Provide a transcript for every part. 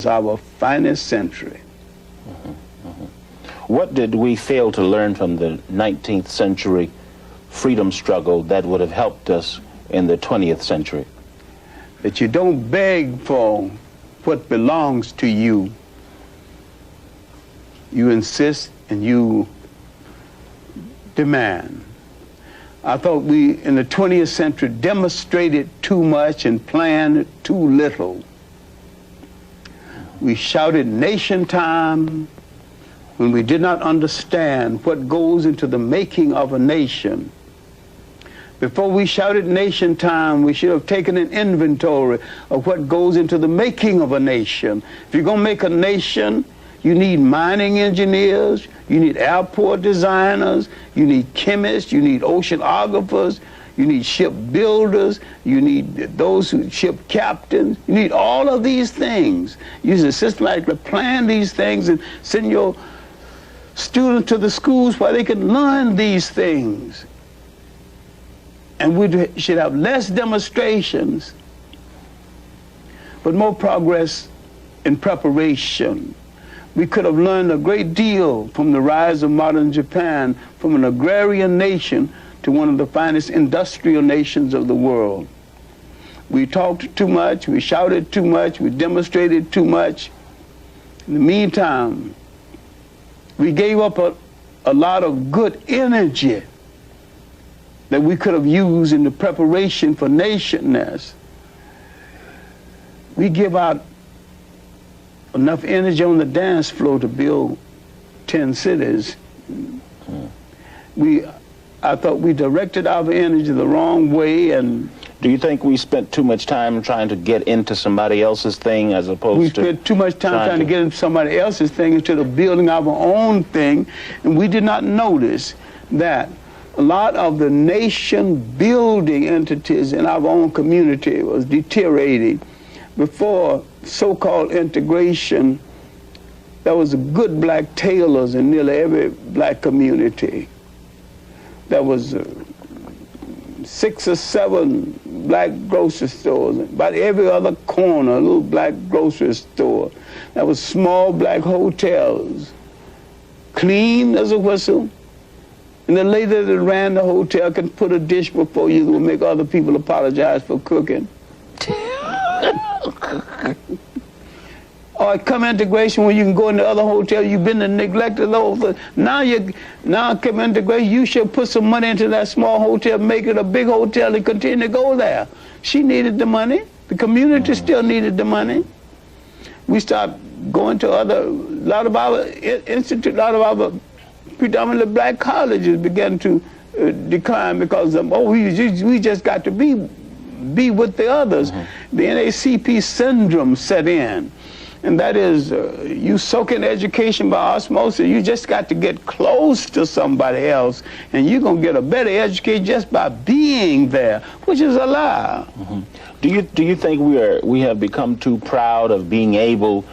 our finest century. What did we fail to learn from the 19th century freedom struggle that would have helped us in the 20th century? That you don't beg for what belongs to you. You insist and you demand. I thought we, in the 20th century, demonstrated too much and planned too little. We shouted nation time when we did not understand what goes into the making of a nation. Before we shouted nation time, we should have taken an inventory of what goes into the making of a nation. If you're going to make a nation, you need mining engineers, you need airport designers, you need chemists, you need oceanographers, you need ship builders, you need those who ship captains, you need all of these things. You should systematically plan these things and send your students to the schools where they can learn these things. And we should have less demonstrations, but more progress in preparation. We could have learned a great deal from the rise of modern Japan, from an agrarian nation to one of the finest industrial nations of the world. We talked too much, we shouted too much, we demonstrated too much. In the meantime, we gave up a lot of good energy that we could have used in the preparation for nationness. We give out enough energy on the dance floor to build 10 cities. I thought we directed our energy the wrong way. And do you think we spent too much time trying to get into somebody else's thing as opposed to... We spent too much time trying to get into somebody else's thing instead of building our own thing. And we did not notice that a lot of the nation-building entities in our own community was deteriorating. Before so-called integration, there was good black tailors in nearly every black community. There was 6 or 7 black grocery stores. About every other corner, a little black grocery store. There was small black hotels, clean as a whistle. And the lady that ran the hotel can put a dish before you that will make other people apologize for cooking. Or come integration when you can go into other hotels, you've been neglected those. Now come integration, you should put some money into that small hotel, make it a big hotel and continue to go there. She needed the money. The community still needed the money. We stopped going to a lot of our institute, a lot of our predominantly black colleges began to decline because of, we just got to be with the others. The NAACP syndrome set in. And that is, you soak in education by osmosis. You just got to get close to somebody else, and you're going to get a better education just by being there, which is a lie. Do you think we have become too proud of being able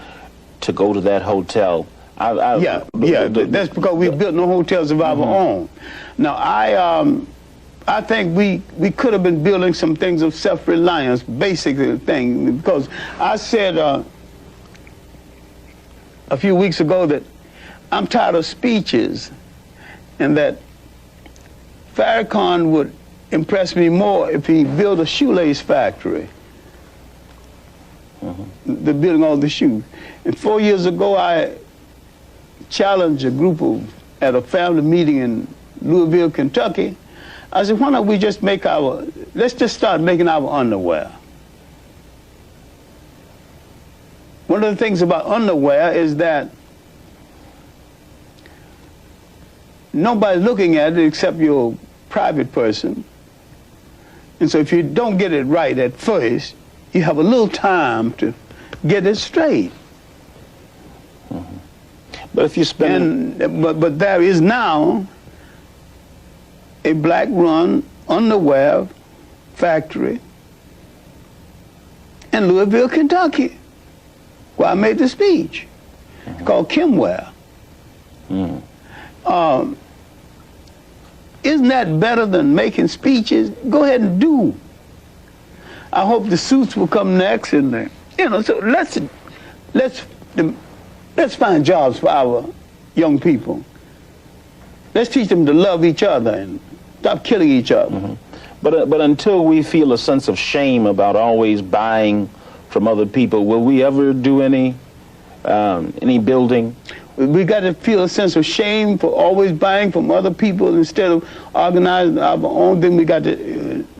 to go to that hotel? That's because we built no hotels of our own. Now, I think we could have been building some things of self-reliance, basically the thing, because I said a few weeks ago that I'm tired of speeches, and that Farrakhan would impress me more if he built a shoelace factory. They're building all the shoes. And 4 years ago, I challenged a group at a family meeting in Louisville, Kentucky. I said, why don't we just let's just start making our underwear. One of the things about underwear is that nobody's looking at it except your private person. And so if you don't get it right at first, you have a little time to get it straight. But if you spend... But there is now a black-run underwear factory in Louisville, Kentucky, where I made the speech. It's called Kimwear. Isn't that better than making speeches? Go ahead and do. I hope the suits will come next, and so let's find jobs for our young people. Let's teach them to love each other and stop killing each other. Mm-hmm. But until we feel a sense of shame about always buying from other people, will we ever do any building? We got to feel a sense of shame for always buying from other people instead of organizing our own thing. We got to